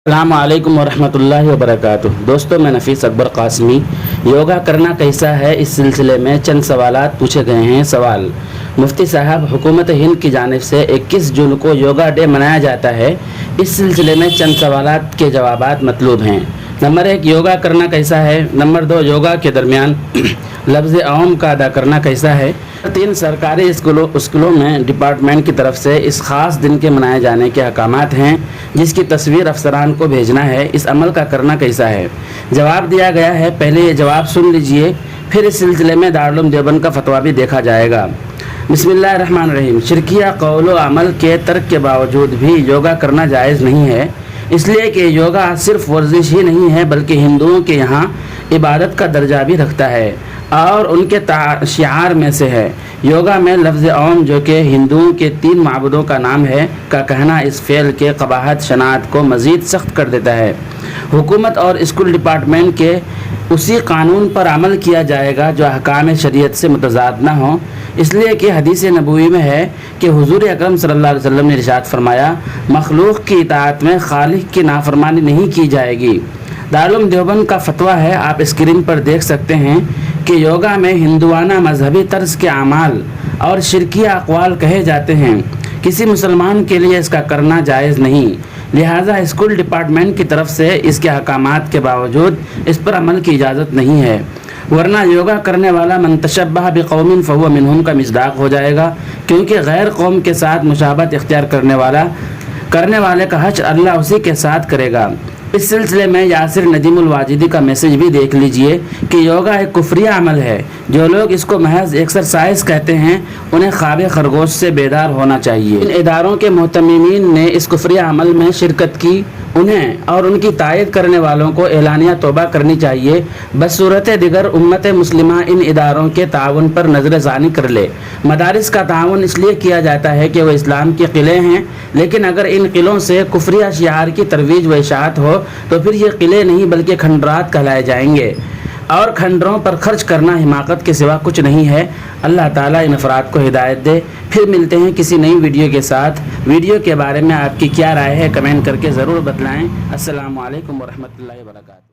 السلام علیکم ورحمۃ اللہ وبرکاتہ۔ دوستوں، میں نفیس اکبر قاسمی۔ یوگا کرنا کیسا ہے اس سلسلے میں چند سوالات پوچھے گئے ہیں۔ سوال: مفتی صاحب، حکومت ہند کی جانب سے 21 جون کو یوگا ڈے منایا جاتا ہے، اس سلسلے میں چند سوالات کے جوابات مطلوب ہیں۔ نمبر 1، یوگا کرنا کیسا ہے؟ نمبر 2، یوگا کے درمیان لفظ اوم کا ادا کرنا کیسا ہے؟ 3، سرکاری اسکولوں میں ڈپارٹمنٹ کی طرف سے اس خاص دن کے منائے جانے کے احکامات ہیں جس کی تصویر افسران کو بھیجنا ہے، اس عمل کا کرنا کیسا ہے؟ جواب دیا گیا ہے، پہلے یہ جواب سن لیجئے، پھر اس سلسلے میں دارالعلوم دیوبند کا فتویٰ بھی دیکھا جائے گا۔ بسم اللہ الرحمن الرحیم۔ شرکیہ قول و عمل کے ترک کے باوجود بھی یوگا کرنا جائز نہیں ہے، اس لیے کہ یوگا صرف ورزش ہی نہیں ہے بلکہ ہندوؤں کے یہاں عبادت کا درجہ بھی رکھتا ہے اور ان کے شعار میں سے ہے۔ یوگا میں لفظ اوم، جو کہ ہندوؤں کے 3 معبودوں کا نام ہے، کا کہنا اس فعل کے قباحت شناعت کو مزید سخت کر دیتا ہے۔ حکومت اور اسکول ڈپارٹمنٹ کے اسی قانون پر عمل کیا جائے گا جو احکام شریعت سے متضاد نہ ہوں، اس لیے کہ حدیث نبوی میں ہے کہ حضور اکرم صلی اللہ علیہ وسلم نے ارشاد فرمایا، مخلوق کی اطاعت میں خالق کی نافرمانی نہیں کی جائے گی۔ دارالعلوم دیوبند کا فتویٰ ہے، آپ اسکرین پر دیکھ سکتے ہیں کہ یوگا میں ہندوانہ مذہبی طرز کے اعمال اور شرکیہ اقوال کہے جاتے ہیں، کسی مسلمان کے لیے اس کا کرنا جائز نہیں، لہٰذا اسکول ڈپارٹمنٹ کی طرف سے اس کے احکامات کے باوجود اس پر عمل کی اجازت نہیں ہے، ورنہ یوگا کرنے والا من تشبہ بقوم فہو منہم کا مصداق ہو جائے گا، کیونکہ غیر قوم کے ساتھ مشابہت اختیار کرنے والے کا حشر اللہ اسی کے ساتھ کرے گا۔ اس سلسلے میں یاسر ندیم الواجدی کا میسج بھی دیکھ لیجئے کہ یوگا ایک کفریہ عمل ہے، جو لوگ اس کو محض ایکسرسائز کہتے ہیں انہیں خواب خرگوش سے بیدار ہونا چاہیے۔ ان اداروں کے محتممین نے اس کفریہ عمل میں شرکت کی، انہیں اور ان کی تائید کرنے والوں کو اعلانیہ توبہ کرنی چاہیے، بصورت دیگر امت مسلمہ ان اداروں کے تعاون پر نظر ثانی کر لے۔ مدارس کا تعاون اس لیے کیا جاتا ہے کہ وہ اسلام کے قلعے ہیں، لیکن اگر ان قلعوں سے کفریہ شعار کی ترویج و اشاعت ہو تو پھر یہ قلعے نہیں بلکہ کھنڈرات کہلائے جائیں گے، اور کھنڈروں پر خرچ کرنا حماقت کے سوا کچھ نہیں ہے۔ اللہ تعالیٰ ان افراد کو ہدایت دے۔ پھر ملتے ہیں کسی نئی ویڈیو کے ساتھ۔ ویڈیو کے بارے میں آپ کی کیا رائے ہے کمنٹ کر کے ضرور بتلائیں۔ السلام علیکم ورحمۃ اللہ وبرکاتہ۔